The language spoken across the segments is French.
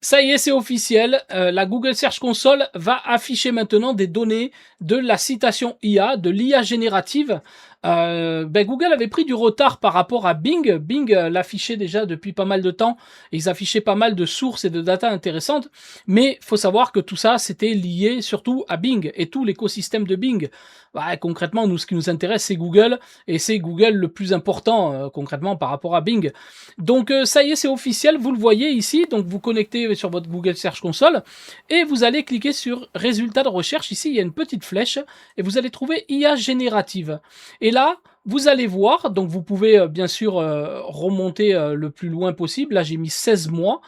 Ça y est, c'est officiel, la Google Search Console va afficher maintenant des données de la citation IA, de l'IA générative. Google avait pris du retard par rapport à Bing. Bing, l'affichait déjà depuis pas mal de temps et ils affichaient pas mal de sources et de data intéressantes, mais faut savoir que tout ça, c'était lié surtout à Bing et tout l'écosystème de Bing. Bah, concrètement, nous, ce qui nous intéresse, c'est Google et c'est Google le plus important, concrètement par rapport à Bing. Donc ça y est, c'est officiel, vous le voyez ici, donc vous connectez sur votre Google Search Console et vous allez cliquer sur résultats de recherche. Ici, il y a une petite flèche et vous allez trouver IA générative. Et là, vous allez voir, donc vous pouvez bien sûr remonter le plus loin possible. Là, j'ai mis 16 mois.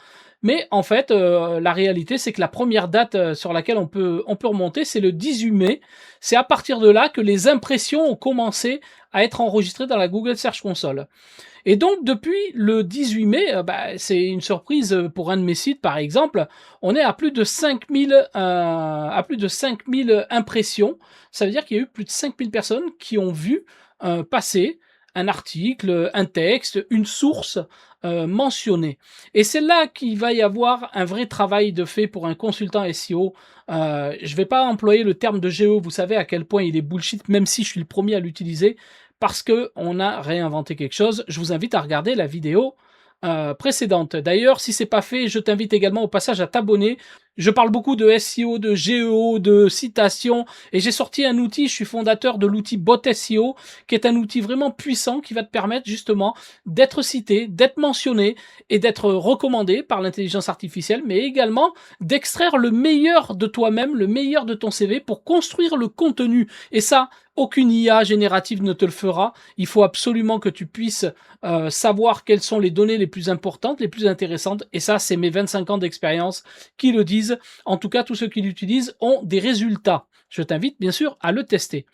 Mais en fait, la réalité, c'est que la première date sur laquelle on peut remonter, c'est le 18 mai. C'est à partir de là que les impressions ont commencé à être enregistrées dans la Google Search Console. Et donc depuis le 18 mai, c'est une surprise, pour un de mes sites par exemple, on est à plus de 5000, impressions. Ça veut dire qu'il y a eu plus de 5000 personnes qui ont vu, passer un article, un texte, une source, mentionnée. Et c'est là qu'il va y avoir un vrai travail de fait pour un consultant SEO. Je vais pas employer le terme de GEO, vous savez à quel point il est bullshit, même si je suis le premier à l'utiliser parce qu'on a réinventé quelque chose. Je vous invite à regarder la vidéo précédente. D'ailleurs, si c'est pas fait, je t'invite également au passage à t'abonner. Je parle beaucoup de SEO, de GEO, de citation, et j'ai sorti un outil, je suis fondateur de l'outil Bot SEO, qui est un outil vraiment puissant qui va te permettre justement d'être cité, d'être mentionné et d'être recommandé par l'intelligence artificielle, mais également d'extraire le meilleur de toi-même, le meilleur de ton CV pour construire le contenu. Et ça, aucune IA générative ne te le fera. Il faut absolument que tu puisses savoir quelles sont les données les plus importantes, les plus intéressantes. Et ça, c'est mes 25 ans d'expérience qui le disent. En tout cas, tous ceux qui l'utilisent ont des résultats. Je t'invite bien sûr à le tester.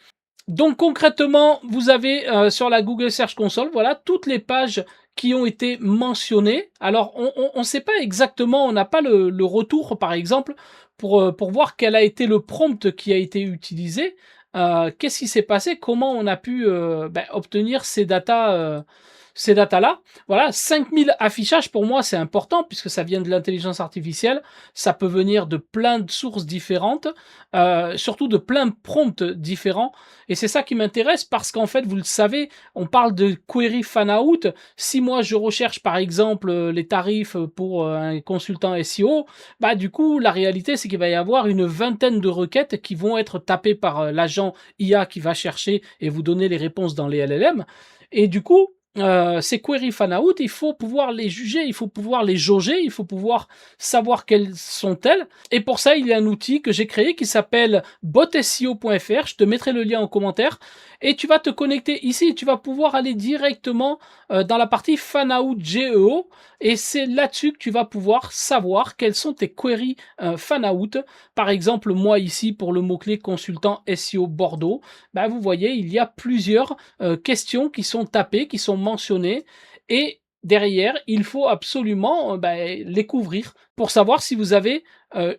Donc concrètement, vous avez sur la Google Search Console, voilà, toutes les pages qui ont été mentionnées. Alors, on ne sait pas exactement, on n'a pas le retour, par exemple, pour voir quel a été le prompt qui a été utilisé. Qu'est-ce qui s'est passé? Comment on a pu obtenir ces datas-là. Voilà, 5000 affichages, pour moi, c'est important puisque ça vient de l'intelligence artificielle. Ça peut venir de plein de sources différentes, surtout de plein de prompts différents. Et c'est ça qui m'intéresse parce qu'en fait, vous le savez, on parle de query fan-out. Si moi, je recherche, par exemple, les tarifs pour un consultant SEO, bah, du coup, la réalité, c'est qu'il va y avoir une vingtaine de requêtes qui vont être tapées par l'agent IA qui va chercher et vous donner les réponses dans les LLM. Et du coup, ces queries fan-out, il faut pouvoir les juger, il faut pouvoir les jauger, il faut pouvoir savoir quelles sont-elles. Et pour ça, il y a un outil que j'ai créé qui s'appelle botseo.fr. Je te mettrai le lien en commentaire. Et tu vas te connecter ici. Tu vas pouvoir aller directement dans la partie fan-out GEO. Et c'est là-dessus que tu vas pouvoir savoir quelles sont tes queries fan-out. Par exemple, moi ici, pour le mot-clé consultant SEO Bordeaux, bah, vous voyez, il y a plusieurs questions qui sont tapées, qui sont mentionnées, et derrière, il faut absolument les couvrir pour savoir si vous avez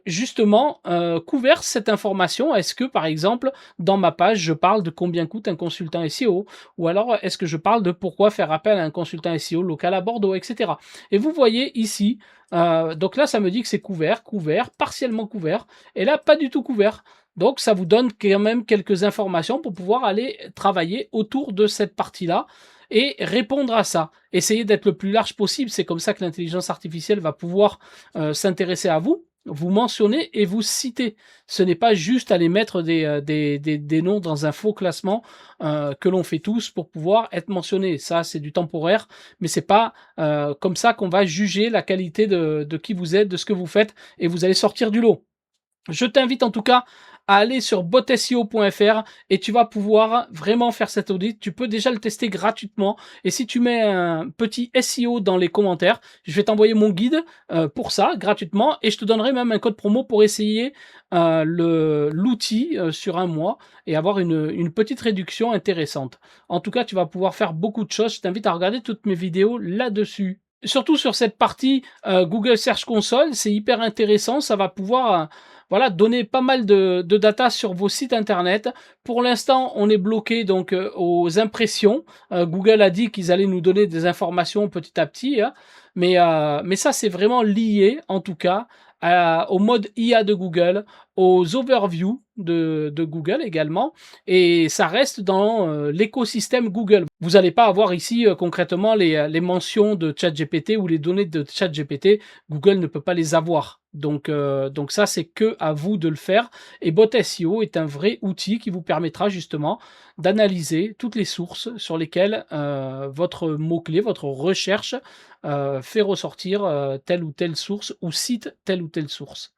justement couvert cette information. Est-ce que, par exemple, dans ma page, je parle de combien coûte un consultant SEO, ou alors est-ce que je parle de pourquoi faire appel à un consultant SEO local à Bordeaux, etc. Et vous voyez ici, donc là, ça me dit que c'est couvert, couvert, partiellement couvert, et là, pas du tout couvert. Donc, ça vous donne quand même quelques informations pour pouvoir aller travailler autour de cette partie-là et répondre à ça. Essayez d'être le plus large possible. C'est comme ça que l'intelligence artificielle va pouvoir s'intéresser à vous, vous mentionner et vous citer. Ce n'est pas juste aller mettre des noms dans un faux classement que l'on fait tous pour pouvoir être mentionné. Ça, c'est du temporaire, mais c'est pas comme ça qu'on va juger la qualité de qui vous êtes, de ce que vous faites, et vous allez sortir du lot. Je t'invite en tout cas à aller sur botseo.fr et tu vas pouvoir vraiment faire cet audit. Tu peux déjà le tester gratuitement. Et si tu mets un petit SEO dans les commentaires, je vais t'envoyer mon guide pour ça gratuitement. Et je te donnerai même un code promo pour essayer l'outil sur un mois et avoir une petite réduction intéressante. En tout cas, tu vas pouvoir faire beaucoup de choses. Je t'invite à regarder toutes mes vidéos là-dessus. Surtout sur cette partie Google Search Console, c'est hyper intéressant. Ça va pouvoir voilà, donner pas mal de data sur vos sites internet. Pour l'instant, on est bloqué donc aux impressions. Google a dit qu'ils allaient nous donner des informations petit à petit, hein. mais ça, c'est vraiment lié, en tout cas, au mode IA de Google, aux overviews de Google également, et ça reste dans l'écosystème Google. Vous n'allez pas avoir ici concrètement les mentions de ChatGPT ou les données de ChatGPT. Google ne peut pas les avoir. Donc ça, c'est que à vous de le faire. Et Bot SEO est un vrai outil qui vous permettra justement d'analyser toutes les sources sur lesquelles votre mot-clé, votre recherche fait ressortir telle ou telle source ou cite telle ou telle source.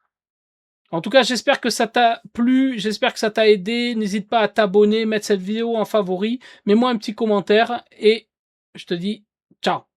En tout cas, j'espère que ça t'a plu, j'espère que ça t'a aidé. N'hésite pas à t'abonner, mettre cette vidéo en favori, mets-moi un petit commentaire et je te dis ciao.